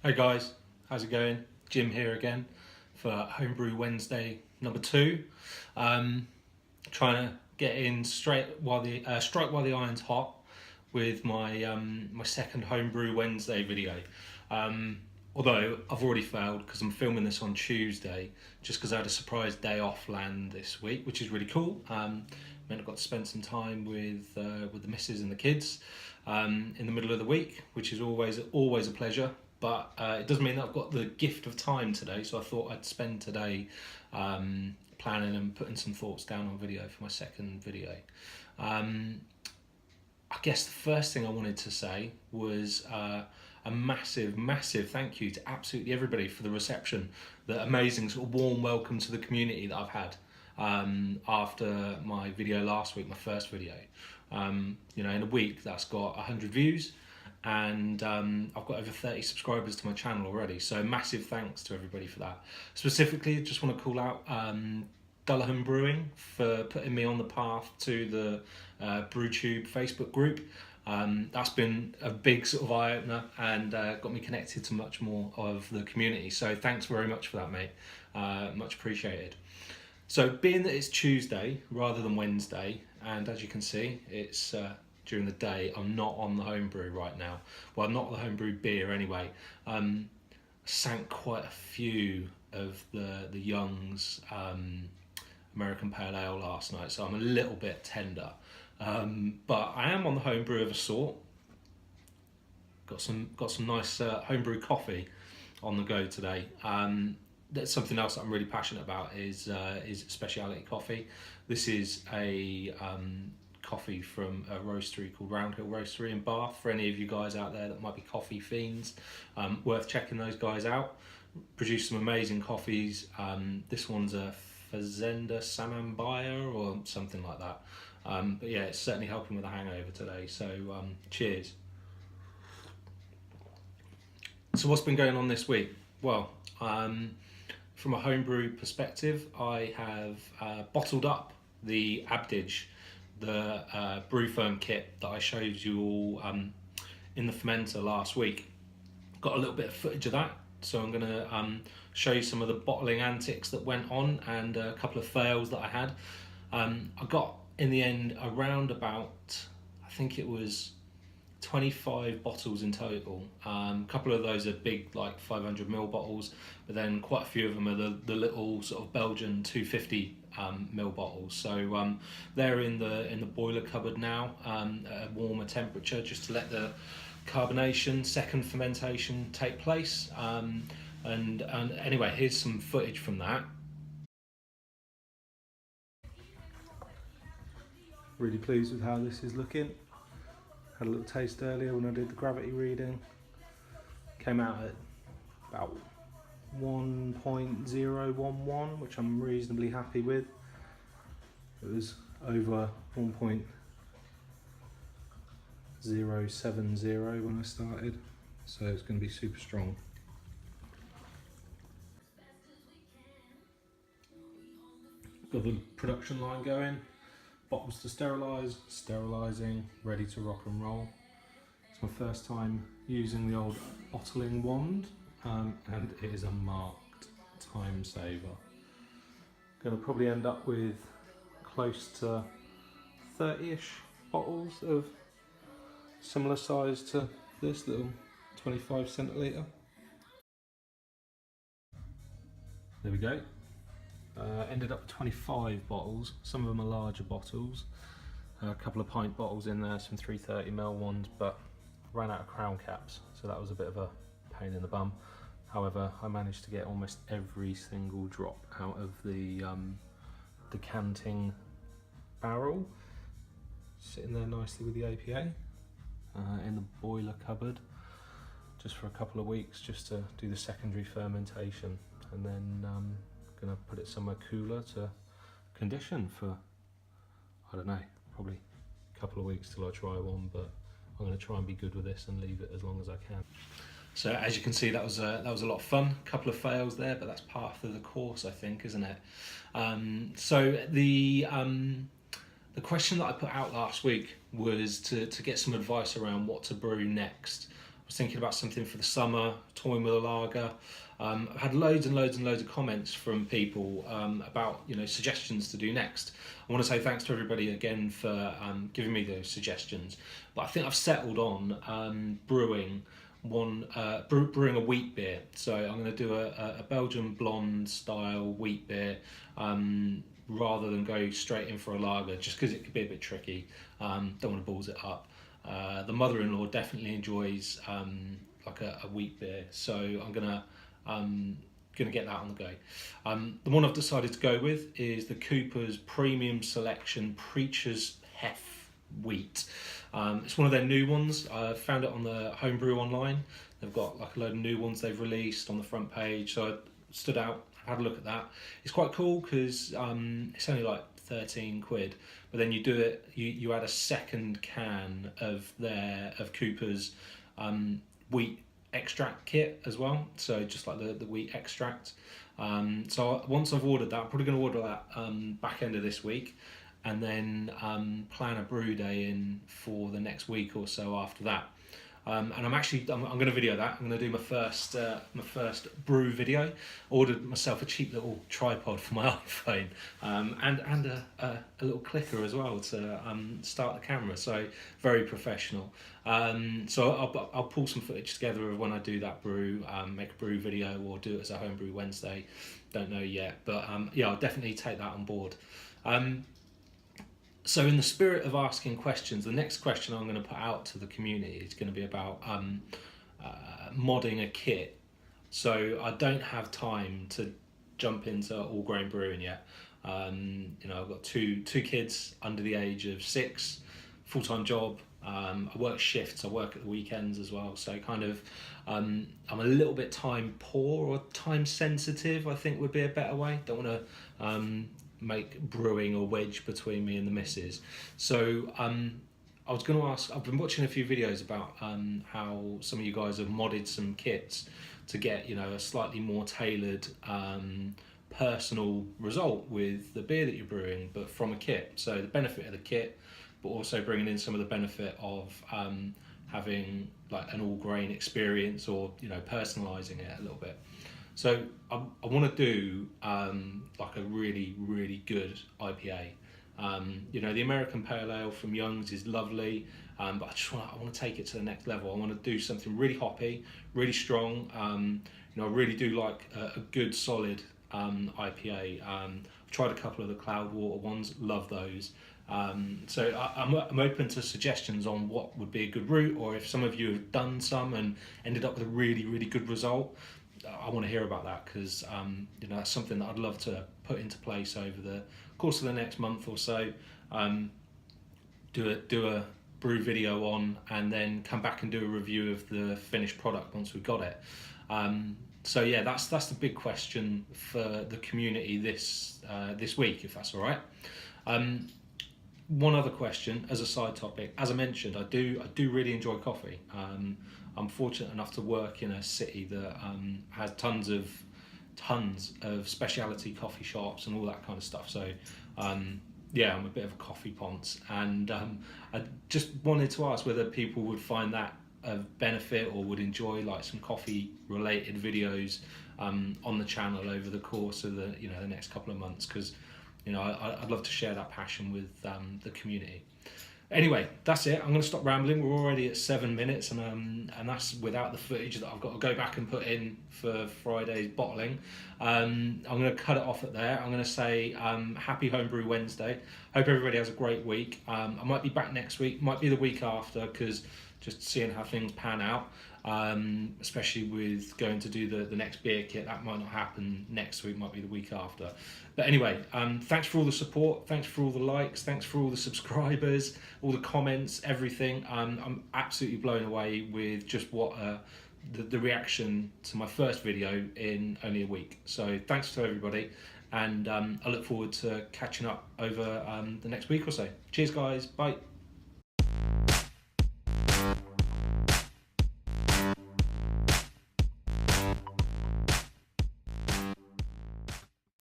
Hey guys, how's it going? Jim here again for Homebrew Wednesday No2. Trying to get in straight while the strike while the iron's hot with my second Homebrew Wednesday video. Although I've already failed because I'm filming this on Tuesday, just because I had a surprise day off land this week, which is really cool. Meant I got to spend some time with the missus and the kids in the middle of the week, which is always a pleasure. But it does mean that I've got the gift of time today, so I thought I'd spend today planning and putting some thoughts down on video for my second video. I guess the first thing I wanted to say was a massive thank you to absolutely everybody for the reception, the amazing sort of warm welcome to the community that I've had after my video last week, my first video. In a week that's got 100 views, and I've got over 30 subscribers to my channel already, so massive thanks to everybody for that. Specifically, just want to call out Dullahan Brewing for putting me on the path to the BrewTube Facebook group. That's been a big sort of eye-opener and got me connected to much more of the community, so thanks very much for that, mate. Much appreciated. So being that it's Tuesday rather than Wednesday, and as you can see it's during the day, I'm not on the homebrew right now. Well, not the homebrew beer anyway. Sank quite a few of the Young's American Pale Ale last night, so I'm a little bit tender. But I am on the homebrew of a sort. Got some nice homebrew coffee on the go today. That's something else that I'm really passionate about is specialty coffee. This is a coffee from a roastery called Roundhill Roastery in Bath. For any of you guys out there that might be coffee fiends, worth checking those guys out. Produce some amazing coffees. This one's a Fazenda Samambaya or something like that. But yeah, it's certainly helping with a hangover today, so cheers. So what's been going on this week? Well, from a homebrew perspective, I have bottled up the Abdij, the brew firm kit that I showed you all in the fermenter last week. Got a little bit of footage of that, so I'm going to show you some of the bottling antics that went on and a couple of fails that I had. I got in the end around about, I think it was 25 bottles in total. A couple of those are big, like 500ml bottles, but then quite a few of them are the little sort of Belgian 250ml bottles. So they're in the boiler cupboard now at a warmer temperature, just to let the carbonation, second fermentation take place. And anyway, here's some footage from that. Really pleased with how this is looking. Had a little taste earlier when I did the gravity reading. Came out at about 1.011, which I'm reasonably happy with. It was over 1.070 when I started, so it's going to be super strong. Got the production line going. Bottles to sterilise, sterilising, ready to rock and roll. It's my first time using the old bottling wand, and it is a marked time saver. Going to probably end up with close to 30-ish bottles of similar size to this little 25 centilitre. There we go. Ended up with 25 bottles. Some of them are larger bottles, a couple of pint bottles in there, some 330ml ones, but ran out of crown caps, so that was a bit of a pain in the bum. However, I managed to get almost every single drop out of the decanting barrel, sitting there nicely with the APA in the boiler cupboard, just for a couple of weeks, just to do the secondary fermentation, and then gonna put it somewhere cooler to condition for, I don't know, probably a couple of weeks till I try one, but I'm gonna try and be good with this and leave it as long as I can. So as you can see, that was a lot of fun. A couple of fails there, but that's part of the course, I think, isn't it? So the question that I put out last week was to get some advice around what to brew next. was thinking about something for the summer, toying with a lager. I've had loads and loads and loads of comments from people about suggestions to do next. I want to say thanks to everybody again for giving me those suggestions. But I think I've settled on brewing a wheat beer. So I'm going to do a Belgian blonde style wheat beer rather than go straight in for a lager, just because it could be a bit tricky. Don't want to balls it up. The mother-in-law definitely enjoys like a wheat beer, so I'm gonna get that on the go. The one I've decided to go with is the Cooper's Premium Selection Preacher's Hef Wheat. It's one of their new ones. I found it on the Homebrew online. They've got like a load of new ones they've released on the front page, so I stood out, had a look at that. It's quite cool because it's only like 13 quid, but then you add a second can of Cooper's wheat extract kit as well, so just like the wheat extract. So once I've ordered that, I'm probably going to order that back end of this week, and then plan a brew day in for the next week or so after that. And I'm going to video that. I'm going to do my first brew video. Ordered myself a cheap little tripod for my iPhone, and a little clicker as well to start the camera. So very professional. So I'll pull some footage together of when I do that brew, make a brew video, or do it as a Homebrew Wednesday. Don't know yet, but yeah, I'll definitely take that on board. So in the spirit of asking questions, the next question I'm going to put out to the community is going to be about modding a kit. So I don't have time to jump into all grain brewing yet. I've got two kids under the age of 6, full-time job. I work shifts, I work at the weekends as well. So kind of I'm a little bit time poor or time sensitive, I think would be a better way. Don't want to make brewing a wedge between me and the missus. So I was going to ask, I've been watching a few videos about how some of you guys have modded some kits to get a slightly more tailored personal result with the beer that you're brewing, but from a kit. So the benefit of the kit, but also bringing in some of the benefit of having like an all grain experience, or personalizing it a little bit. So I want to do like a really, really good IPA. The American Pale Ale from Young's is lovely, but I want to take it to the next level. I want to do something really hoppy, really strong. I really do like a good solid IPA. I've tried a couple of the Cloudwater ones, love those. So I'm open to suggestions on what would be a good route, or if some of you have done some and ended up with a really, really good result. I want to hear about that, because that's something that I'd love to put into place over the course of the next month or so. Do a brew video on, and then come back and do a review of the finished product once we've got it. So yeah, that's the big question for the community this week, if that's all right. One other question as a side topic. As I mentioned, I do really enjoy coffee. I'm fortunate enough to work in a city that has tons of specialty coffee shops and all that kind of stuff. So yeah, I'm a bit of a coffee ponce, and I just wanted to ask whether people would find that of benefit, or would enjoy like some coffee related videos on the channel over the course of the next couple of months, because I'd love to share that passion with the community. Anyway, that's it. I'm going to stop rambling. We're already at 7 minutes, and that's without the footage that I've got to go back and put in for Friday's bottling. I'm going to cut it off at there. I'm going to say happy Homebrew Wednesday. Hope everybody has a great week. I might be back next week, might be the week after, because just seeing how things pan out, especially with going to do the next beer kit. That might not happen next week, might be the week after. But anyway, thanks for all the support, thanks for all the likes, thanks for all the subscribers, all the comments, everything. I'm absolutely blown away with just what the reaction to my first video in only a week. So thanks to everybody, and I look forward to catching up over the next week or so. Cheers guys, bye.